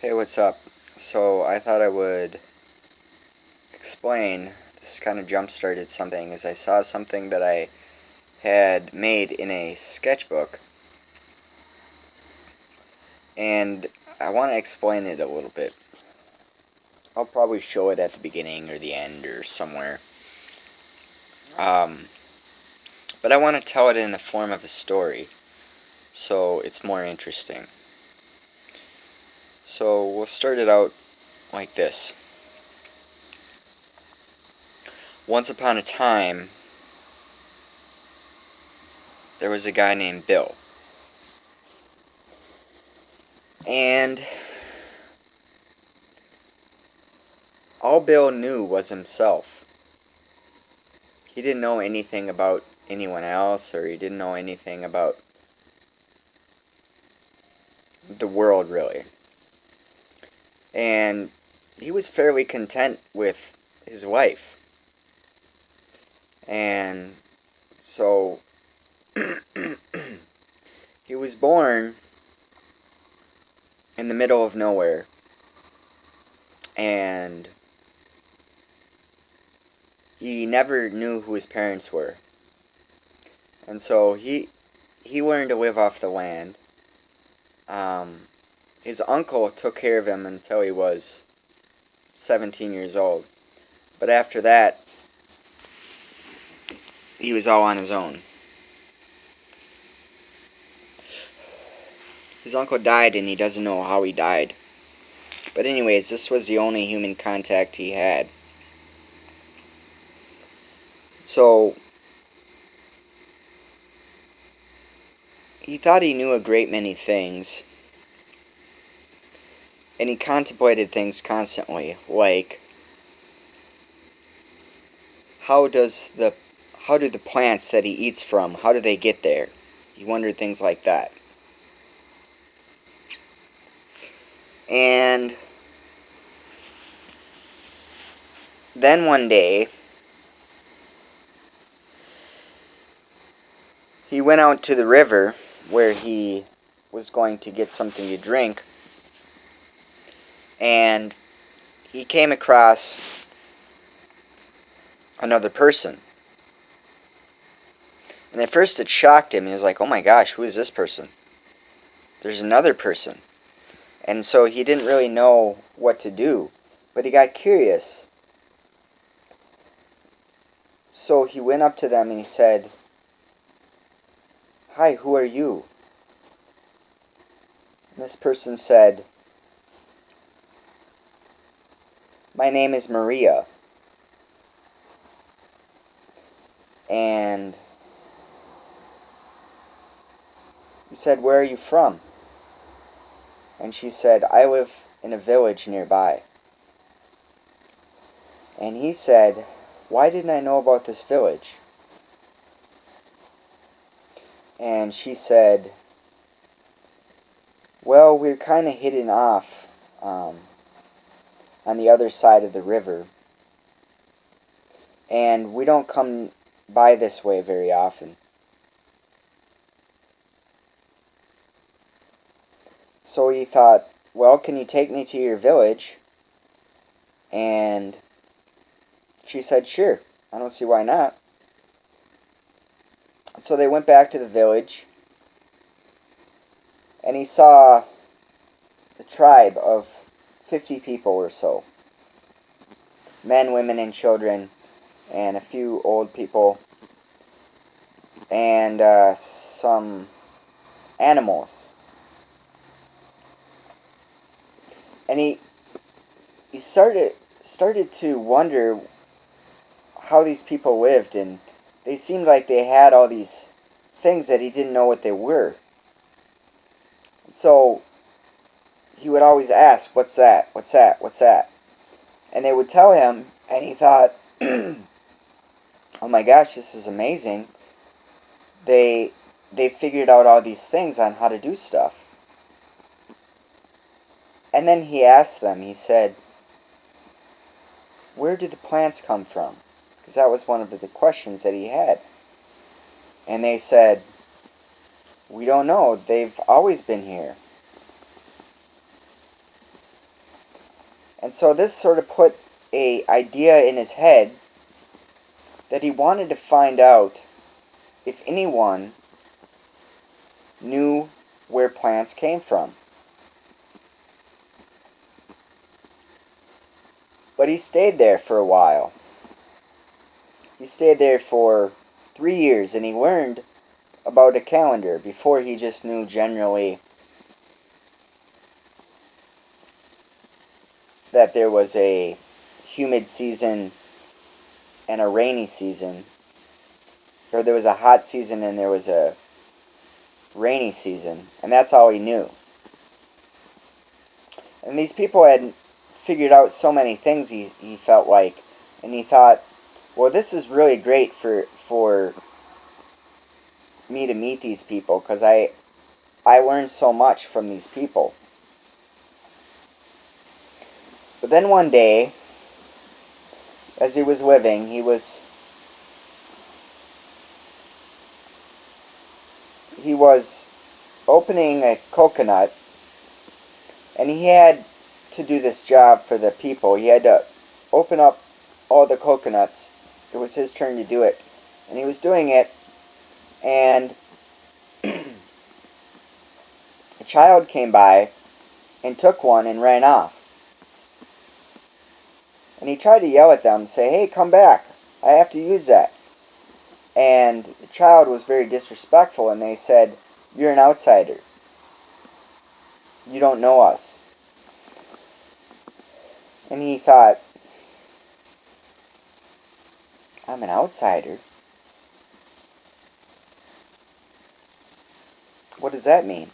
Hey, what's up? So, I thought I would explain. This kind of jump started something as I saw something that I had made in a sketchbook, and I want to explain it a little bit. I'll probably show it at the beginning or the end or somewhere. Um, but I want to tell it in the form of a story, so it's more interesting. So, we'll start it out like this. Once upon a time, there was a guy named Bill. And all Bill knew was himself. He didn't know anything about anyone else, or he didn't know anything about the world, really. And he was fairly content with his life. And so he was born in the middle of nowhere. And he never knew who his parents were. And so he learned to live off the land. His uncle took care of him until he was 17 years old. But after that, he was all on his own. His uncle died and he doesn't know how he died. But anyways, this was the only human contact he had. So, he thought he knew a great many things. And he contemplated things constantly, like how do the plants that he eats from, how do they get there? He wondered things like that. And then one day, he went out to the river where he was going to get something to drink, and he came across another person. And at first it shocked him. He was like, oh my gosh, who is this person? There's another person. And so he didn't really know what to do, but he got curious. So he went up to them and he said, hi, who are you? And this person said, my name is Maria. And he said, where are you from? And she said, I live in a village nearby. And he said, why didn't I know about this village? And she said, well, we're kind of hidden off on the other side of the river. And we don't come by this way very often. So he thought, well, can you take me to your village? And she said, sure, I don't see why not. So they went back to the village, and he saw a tribe of 50 people or so. Men, women, and children, and a few old people, and some animals. And he started to wonder how these people lived, and they seemed like they had all these things that he didn't know what they were. So he would always ask, what's that? What's that? What's that? And they would tell him, and he thought, oh my gosh, this is amazing. They figured out all these things on how to do stuff. And then he asked them, he said, where do the plants come from? Because that was one of the questions that he had. And they said, we don't know. They've always been here. And so this sort of put a idea in his head that he wanted to find out if anyone knew where plants came from. But he stayed there for a while. He stayed there for 3 years, and he learned about a calendar before he just knew generally that there was a humid season and a rainy season, or there was a hot season and there was a rainy season, and that's all he knew. And these people had figured out so many things, he felt like, and he thought, well, this is really great for me to meet these people, because I learned so much from these people. But then one day, as he was living, he was opening a coconut, and he had to do this job for the people. He had to open up all the coconuts. It was his turn to do it. And he was doing it, and a child came by and took one and ran off. And he tried to yell at them, say, hey, come back. I have to use that. And the child was very disrespectful, and they said, you're an outsider. You don't know us. And he thought, I'm an outsider? What does that mean?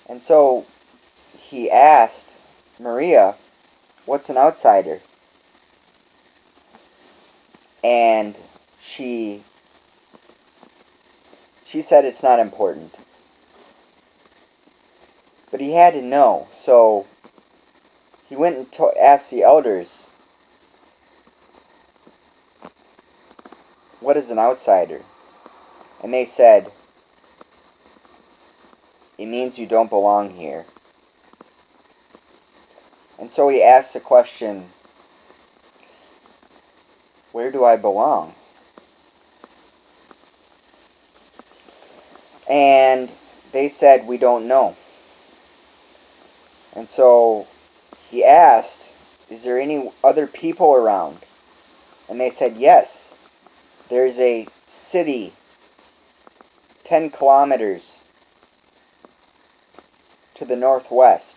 And so he asked Maria, what's an outsider? And she said it's not important. But he had to know, so he went and asked the elders, what is an outsider? And they said, it means you don't belong here. And so he asked the question, where do I belong? And they said, we don't know. And so he asked, is there any other people around? And they said, yes. There's a city 10 kilometers to the northwest.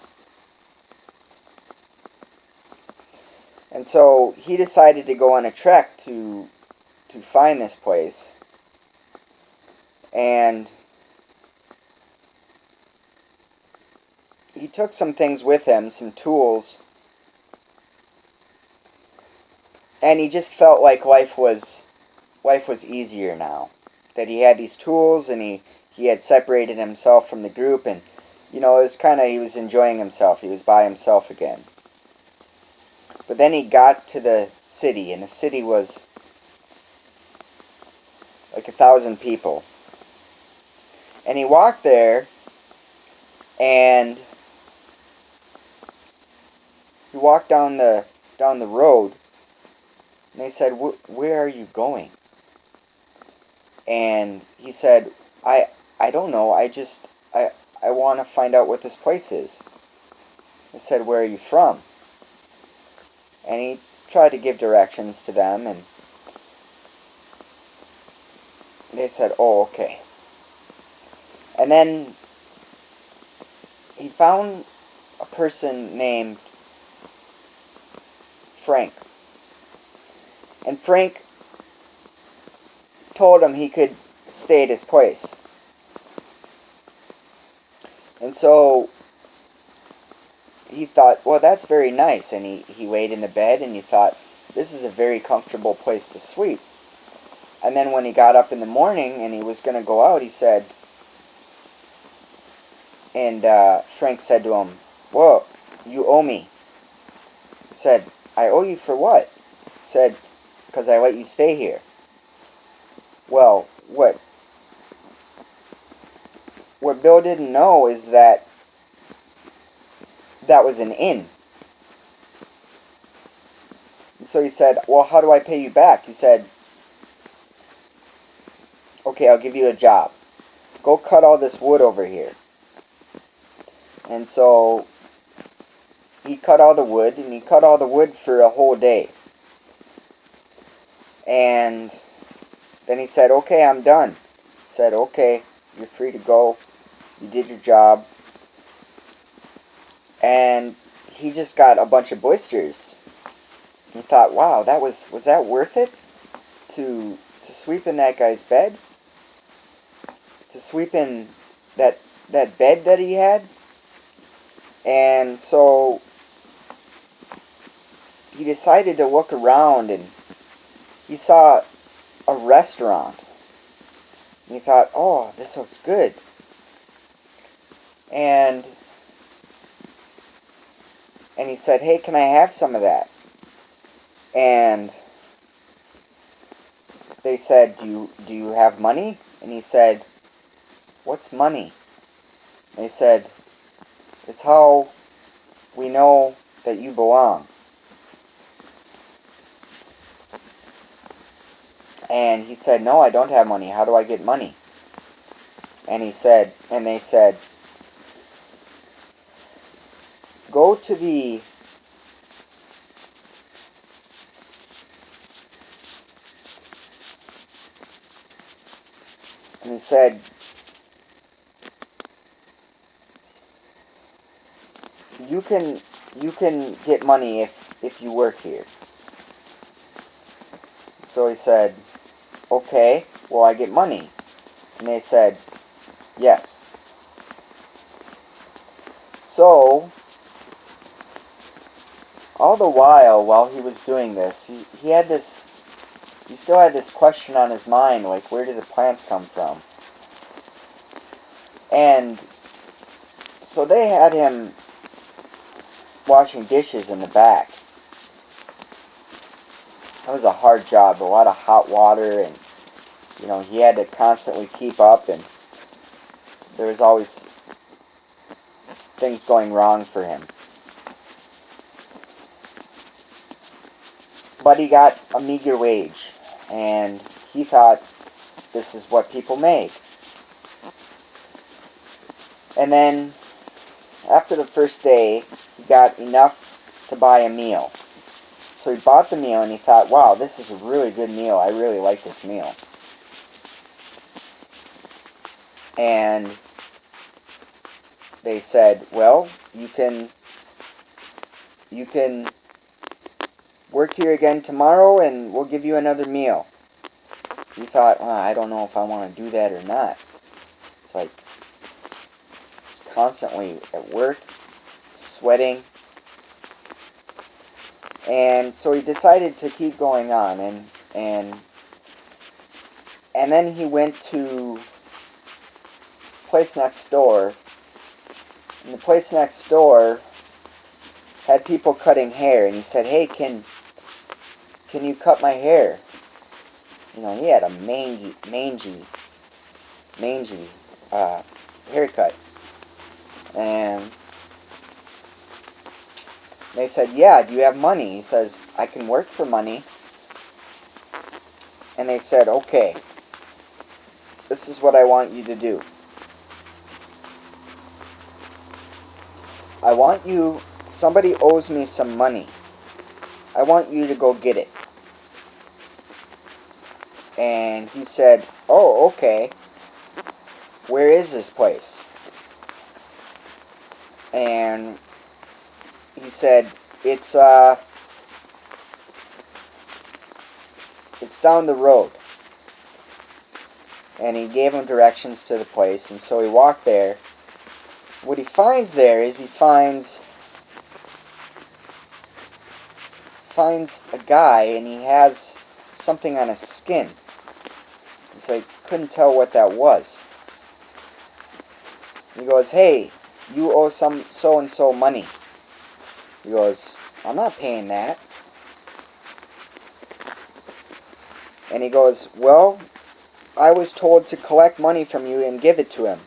And so he decided to go on a trek to find this place. And he took some things with him, some tools. And he just felt like life was easier now. That he had these tools, and he had separated himself from the group, and it was he was enjoying himself. He was by himself again. But then he got to the city, and the city was like 1,000 people. And he walked there, and he walked down the road, and they said, where are you going? And he said, I don't know, I want to find out what this place is. They said, where are you from? And he tried to give directions to them, and they said, oh, okay. And then he found a person named Frank. And Frank told him he could stay at his place. And so he thought, well, that's very nice. And he laid in the bed, and he thought, this is a very comfortable place to sleep. And then when he got up in the morning and he was going to go out, he said, and Frank said to him, whoa, you owe me. He said, I owe you for what? He said, because I let you stay here. Well, what Bill didn't know is that that was an inn. And so he said, well, how do I pay you back? He said, okay, I'll give you a job. Go cut all this wood over here. And so he cut all the wood, and he cut all the wood for a whole day. And then he said, okay, I'm done. He said, okay, you're free to go. You did your job. And he just got a bunch of blisters. He thought, wow, was that worth it? To sweep in that guy's bed? To sweep in that bed that he had? And so he decided to look around, and he saw a restaurant. And he thought, oh, this looks good. And he said, hey, can I have some of that? And they said, do you have money? And he said, what's money? And they said, it's how we know that you belong. And he said, no, I don't have money. How do I get money? And they said, go to the and he said, you can get money if you work here. So he said, okay, well, I get money. And they said, yes. So all the while he was doing this, he still had this question on his mind, like, where did the plants come from? And so they had him washing dishes in the back. That was a hard job, a lot of hot water, and he had to constantly keep up, and there was always things going wrong for him. But he got a meager wage, and he thought, this is what people make. And then, after the first day, he got enough to buy a meal. So he bought the meal, and he thought, wow, this is a really good meal. I really like this meal. And they said, well, you can work here again tomorrow, and we'll give you another meal. He thought, I don't know if I want to do that or not. It's like, he's constantly at work, sweating. And so he decided to keep going on, and then he went to the place next door, and the place next door had people cutting hair, and he said, hey, can you cut my hair? He had a mangy haircut. And they said, yeah, do you have money? He says, I can work for money. And they said, okay, this is what I want you to do. Somebody owes me some money. I want you to go get it. And he said, oh, okay. Where is this place? And he said, it's down the road. And he gave him directions to the place, and so he walked there. What he finds there is he finds a guy, and he has something on his skin. He's like, couldn't tell what that was. He goes, hey, you owe some so-and-so money. He goes, I'm not paying that. And he goes, well, I was told to collect money from you and give it to him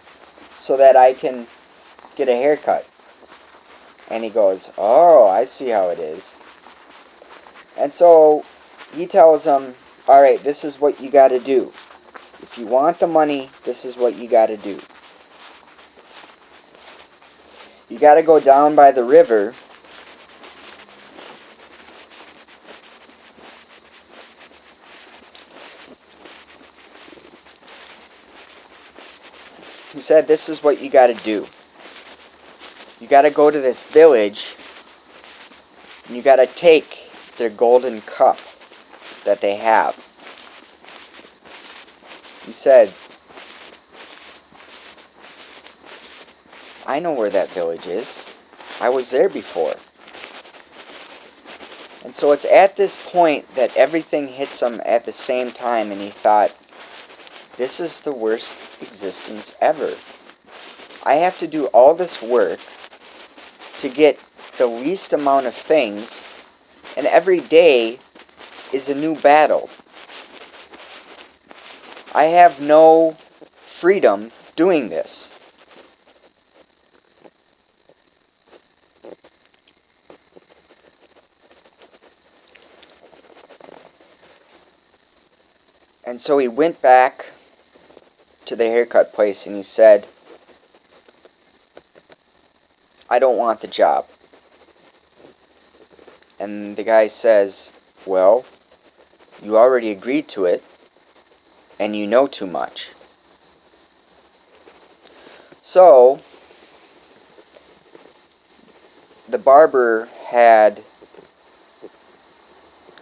so that I can get a haircut. And he goes, oh, I see how it is. And so he tells him, all right, this is what you got to do. If you want the money, this is what you got to do. You got to go down by the river. He said, this is what you got to do. You got to go to this village, and you got to take their golden cup that they have. He said, I know where that village is. I was there before. And so it's at this point that everything hits him at the same time, and he thought, this is the worst existence ever. I have to do all this work to get the least amount of things, and every day is a new battle. I have no freedom doing this. And so he went back to the haircut place and he said, I don't want the job. And the guy says, well, you already agreed to it, and you know too much. So, the barber had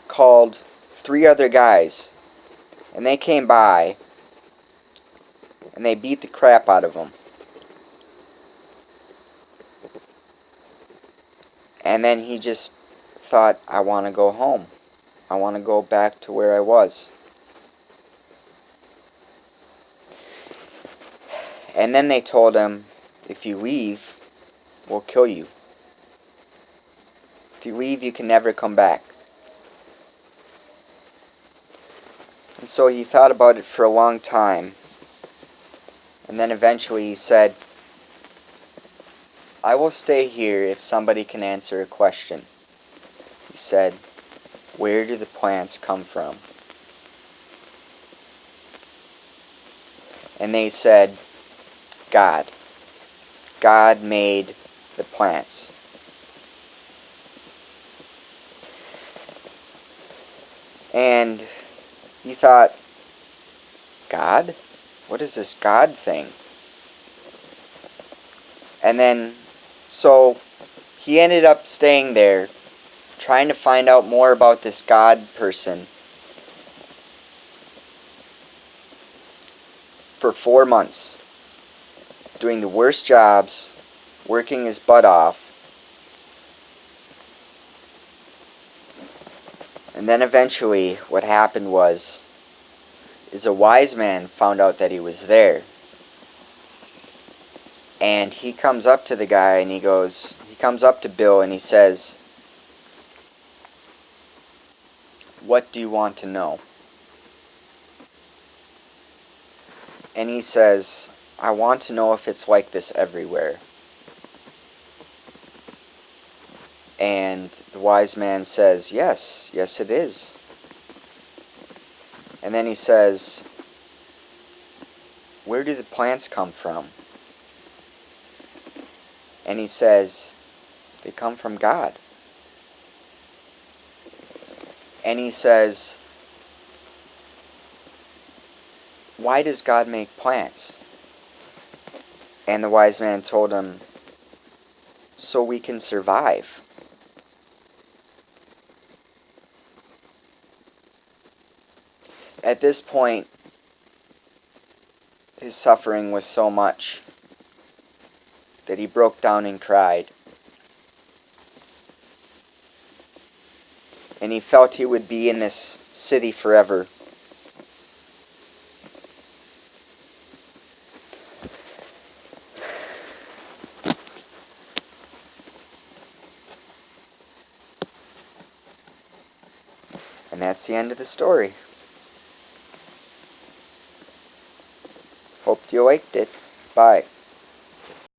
called 3 other guys, and they came by, and they beat the crap out of him. And then he just thought, I want to go home. I want to go back to where I was. And then they told him, if you leave, we'll kill you. If you leave, you can never come back. And so he thought about it for a long time. And then eventually he said, I will stay here if somebody can answer a question. He said, where do the plants come from? And they said, God. God made the plants. And he thought, God? What is this God thing? And then, so he ended up staying there, trying to find out more about this God person for 4 months, doing the worst jobs, working his butt off. And then eventually what happened is a wise man found out that he was there. And he comes up to the guy and he comes up to Bill and he says, what do you want to know? And he says, I want to know if it's like this everywhere. And the wise man says, yes, yes it is. And then he says, where do the plants come from? And he says, they come from God. And he says, why does God make plants? And the wise man told him, so we can survive. At this point, his suffering was so much that he broke down and cried. And he felt he would be in this city forever. And that's the end of the story. Hope you liked it. Bye.